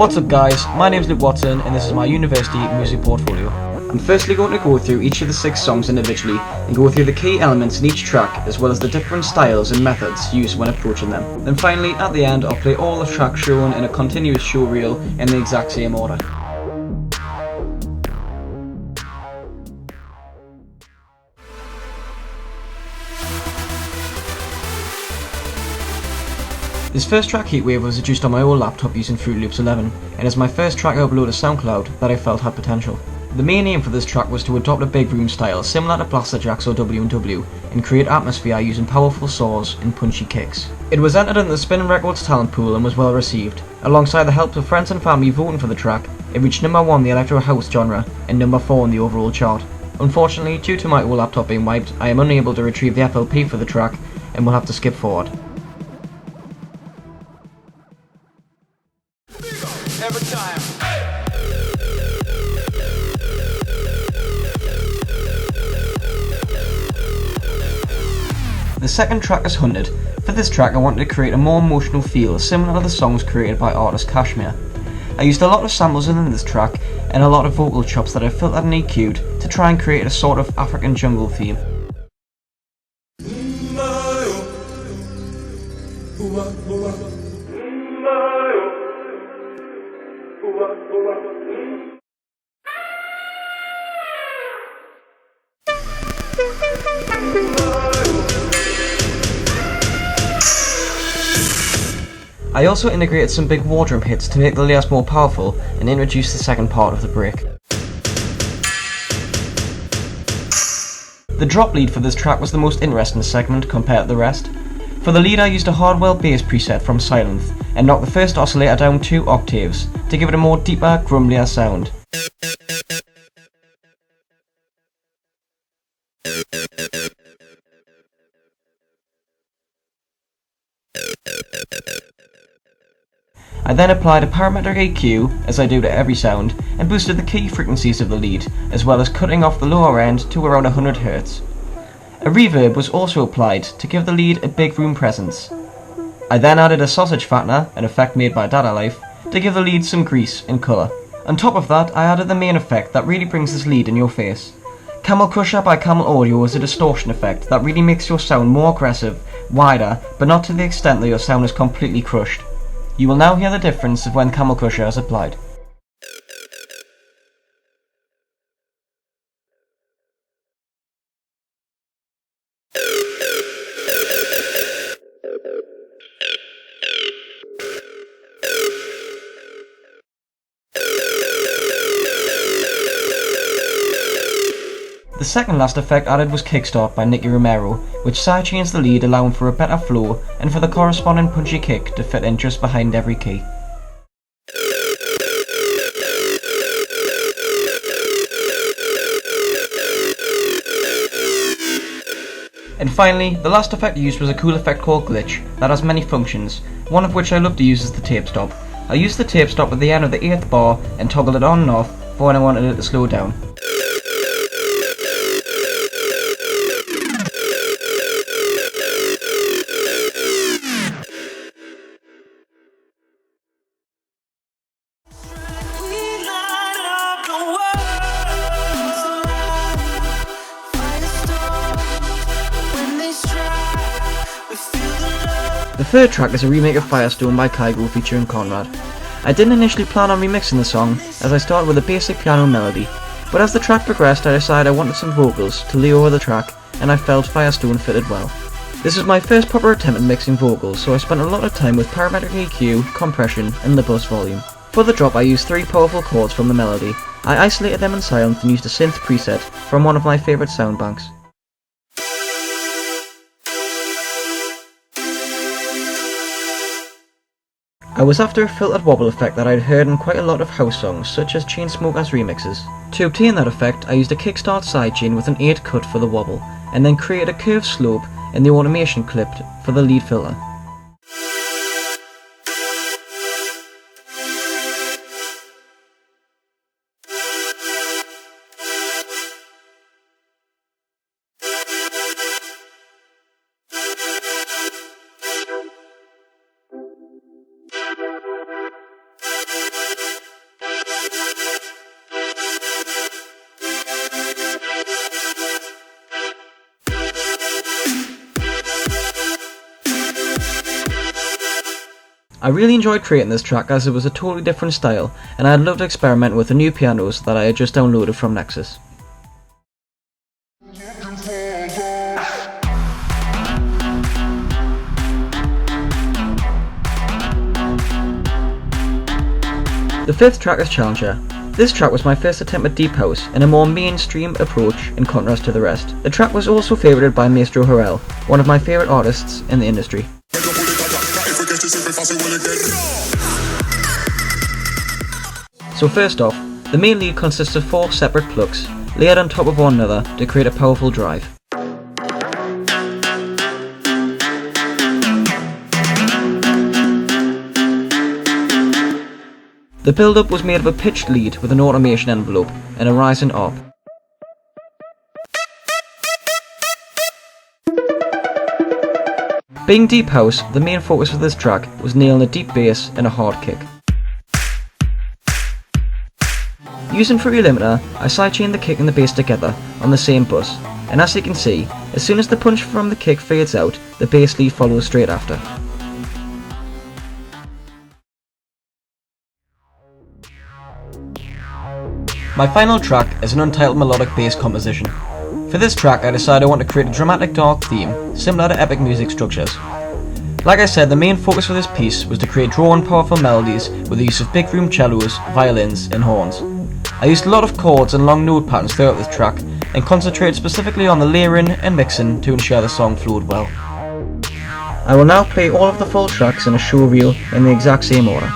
What's up guys, my name is Luke Watson and this is my university music portfolio. I'm firstly going to go through each of the 6 songs individually and go through the key elements in each track as well as the different styles and methods used when approaching them. Then finally, at the end, I'll play all the tracks shown in a continuous show reel in the exact same order. This first track, Heatwave, was produced on my old laptop using Fruity Loops 11, and is my first track I uploaded to SoundCloud that I felt had potential. The main aim for this track was to adopt a big room style similar to Blasterjaxx or W&W, and create atmosphere using powerful saws and punchy kicks. It was entered into the Spinnin' Records talent pool and was well received. Alongside the help of friends and family voting for the track, it reached number 1 in the electro house genre and number 4 in the overall chart. Unfortunately, due to my old laptop being wiped, I am unable to retrieve the FLP for the track and will have to skip forward. Every time. The second track is Hunted. For this track I wanted to create a more emotional feel similar to the songs created by artist Kashmir. I used a lot of samples within this track and a lot of vocal chops that I filtered and EQ'd to try and create a sort of African jungle theme. I also integrated some big war drum hits to make the layers more powerful and introduce the second part of the break. The drop lead for this track was the most interesting segment compared to the rest. For the lead I used a Hardwell bass preset from Sylenth and knocked the first oscillator down 2 octaves to give it a more deeper, grumblier sound. I then applied a parametric EQ, as I do to every sound, and boosted the key frequencies of the lead, as well as cutting off the lower end to around 100 Hz. A reverb was also applied to give the lead a big room presence. I then added a sausage fattener, an effect made by Data Life, to give the lead some grease and colour. On top of that, I added the main effect that really brings this lead in your face. Camel Crusher by Camel Audio is a distortion effect that really makes your sound more aggressive, wider, but not to the extent that your sound is completely crushed. You will now hear the difference of when Camel Crusher is applied. The second last effect added was Kickstart by Nicky Romero, which sidechains the lead, allowing for a better flow and for the corresponding punchy kick to fit in just behind every key. And finally, the last effect used was a cool effect called Glitch that has many functions, one of which I love to use is the tape stop. I used the tape stop at the end of the 8th bar and toggled it on and off for when I wanted it to slow down. The third track is a remake of Firestone by Kygo featuring Conrad. I didn't initially plan on remixing the song, as I started with a basic piano melody, but as the track progressed I decided I wanted some vocals to lay over the track, and I felt Firestone fitted well. This was my first proper attempt at mixing vocals, so I spent a lot of time with parametric EQ, compression, and the bus volume. For the drop I used 3 powerful chords from the melody. I isolated them in Sylenth and used a synth preset from one of my favourite sound banks. I was after a filtered wobble effect that I'd heard in quite a lot of house songs, such as Chainsmokers remixes. To obtain that effect, I used a kickstart sidechain with an 8 cut for the wobble, and then created a curved slope in the automation clip for the lead filter. I really enjoyed creating this track as it was a totally different style, and I'd love to experiment with the new pianos that I had just downloaded from Nexus. The fifth track is Challenger. This track was my first attempt at deep house and a more mainstream approach in contrast to the rest. The track was also favoured by Maestro Harrell, one of my favourite artists in the industry. So first off, the main lead consists of 4 separate plucks, layered on top of one another to create a powerful drive. The build-up was made of a pitched lead with an automation envelope and a rising arp. Being deep house, the main focus of this track was nailing a deep bass and a hard kick. Using Fruity Limiter, I sidechained the kick and the bass together on the same bus, and as you can see, as soon as the punch from the kick fades out, the bass lead follows straight after. My final track is an untitled melodic bass composition. For this track I decided I want to create a dramatic dark theme, similar to epic music structures. Like I said, the main focus for this piece was to create drawn powerful melodies with the use of big room cellos, violins and horns. I used a lot of chords and long note patterns throughout this track and concentrated specifically on the layering and mixing to ensure the song flowed well. I will now play all of the full tracks in a show reel in the exact same order.